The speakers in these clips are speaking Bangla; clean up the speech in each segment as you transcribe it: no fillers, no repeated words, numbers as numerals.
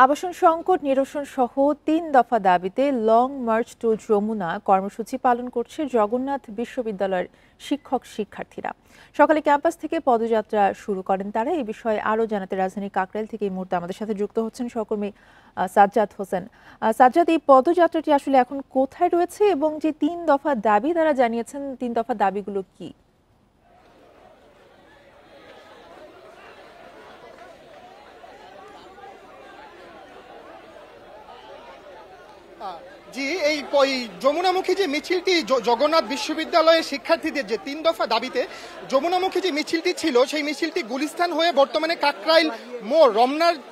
আবাসন সংকট নিরসন সহ ৩ দফা দাবিতে লং মার্চ টু যমুনা কর্মসূচি পালন করছে জগন্নাথ বিশ্ববিদ্যালয়ের শিক্ষার্থীরা। সকালে ক্যাম্পাস থেকে পদযাত্রা শুরু করেন তারা। এই বিষয়ে আরও জানাতে রাজধানী কাকরাইল থেকে এই মুহূর্তে আমাদের সাথে যুক্ত হচ্ছেন সহকর্মী সাজ্জাদ হোসেন। সাজ্জাদ, এই পদযাত্রাটি আসলে এখন কোথায় রয়েছে এবং যে ৩ দফা দাবি তারা জানিয়েছেন, ৩ দফা দাবিগুলো কি? জি, এই যমুনামুখী যে মিছিলটি জগন্নাথ বিশ্ববিদ্যালয়ের শিক্ষার্থীদের যে ৩ দফা দাবিতে যমুনামুখী যে মিছিলটি ছিল, সেই মিছিলটি গুলিস্তান হয়ে বর্তমানে কাকরাইল মোড়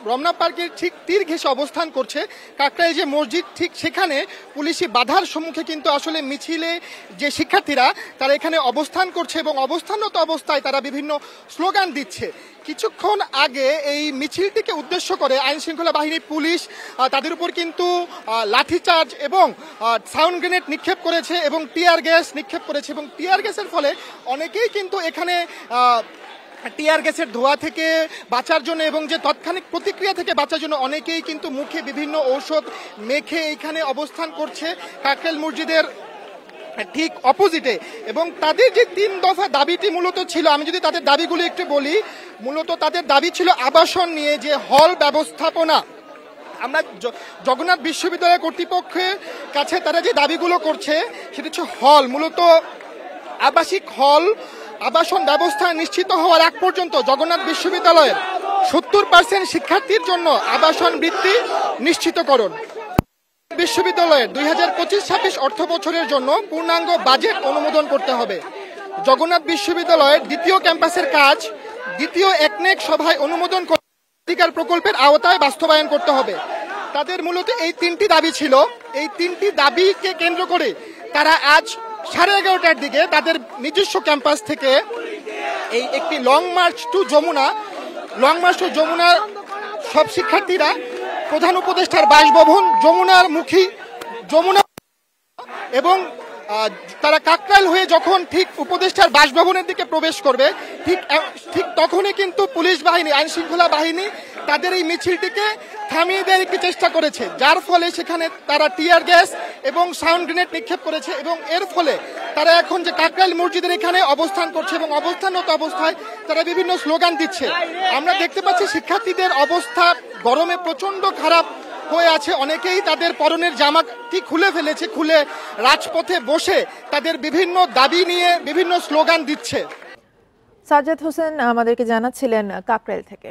রমনা পার্কের ঠিক তীর ঘেঁষে অবস্থান করছে। কাকরাইল যে মসজিদ, ঠিক সেখানে পুলিশি বাধার সম্মুখে কিন্তু আসলে মিছিলে যে শিক্ষার্থীরা তারা এখানে অবস্থান করছে এবং অবস্থানরত অবস্থায় তারা বিভিন্ন স্লোগান দিচ্ছে। কিছুক্ষণ আগে এই মিছিলটিকে উদ্দেশ্য করে আইন শৃঙ্খলা বাহিনী পুলিশ তাদের উপর কিন্তু লাঠিচার্জ এবং সাউন্ড গ্রেনেড নিক্ষেপ করেছে এবং টিয়ার গ্যাস নিক্ষেপ করেছে এবং টিয়ার গ্যাসের ফলে অনেকেই কিন্তু এখানে টিয়ার গ্যাসের ধোঁয়া থেকে বাঁচার জন্য এবং যে তাৎক্ষণিক প্রতিক্রিয়া থেকে বাঁচার জন্য অনেকেই কিন্তু মুখে বিভিন্ন ঔষধ মেখে এখানে অবস্থান করছে কাকরাইল মসজিদের ঠিক অপোজিটে। এবং তাদের যে ৩ দফা দাবিটি মূলত ছিল, আমি যদি তাদের দাবিগুলো একটু বলি, মূলত তাদের দাবি ছিল আবাসন নিয়ে যে হল ব্যবস্থাপনা। আমরা জগন্নাথ বিশ্ববিদ্যালয় কর্তৃপক্ষের কাছে তারা যে দাবিগুলো করছে সেটা হচ্ছে হল, মূলত আবাসিক হল আবাসন ব্যবস্থা নিশ্চিত হওয়ার আগ পর্যন্ত জগন্নাথ বিশ্ববিদ্যালয়ের ৭০% শিক্ষার্থীর জন্য আবাসন বৃত্তি নিশ্চিতকরণ। বিশ্ববিদ্যালয়ের ২০২৫-২৬ অর্থ বছরের জন্য পূর্ণাঙ্গ বাজেট অনুমোদন করতে হবে। জগন্নাথ বিশ্ববিদ্যালয়ের দ্বিতীয় ক্যাম্পাসের কাজ দ্বিতীয় একনেক সভায় অনুমোদন অধিকার প্রকল্পের আওতায় বাস্তবায়ন করতে হবে। তাদের মূলত এই ৩টি দাবি ছিল। এই 3টি দাবিকে কেন্দ্র করে তারা আজ 11:30টার দিকে তাদের নিজস্ব ক্যাম্পাস থেকে এই একটি লং মার্চ টু যমুনা সব শিক্ষার্থীরা প্রধান উপদেষ্টার বাসভবন যমুনা এবং তারা কাকরাইল হয়ে যখন ঠিক উপদেষ্টার বাসভবনের দিকে প্রবেশ করবে ঠিক তখনই কিন্তু পুলিশ বাহিনী, আইন শৃঙ্খলা বাহিনী তাদের এই মিছিলটিকে থামিয়ে দেওয়ার একটি চেষ্টা করেছে, যার ফলে সেখানে তারা টিয়ার গ্যাস এবং সাউন্ড গ্রেনেড নিক্ষেপ করেছে এবং এর ফলে তারা এখন যে কাকরাইল মসজিদের এখানে অবস্থান করছে এবং অবস্থানরত অবস্থায় তারা বিভিন্ন স্লোগান দিচ্ছে। আমরা দেখতে পাচ্ছি শিক্ষার্থীদের অবস্থা গরমে প্রচন্ড খারাপ হয়ে আছে। অনেকেই তাদের পরনের জামাটি খুলে ফেলেছে, খুলে রাজপথে বসে তাদের বিভিন্ন দাবি নিয়ে বিভিন্ন স্লোগান দিচ্ছে। সাজ্জাদ হোসেন আমাদেরকে জানাচ্ছিলেন কাকরাইল থেকে।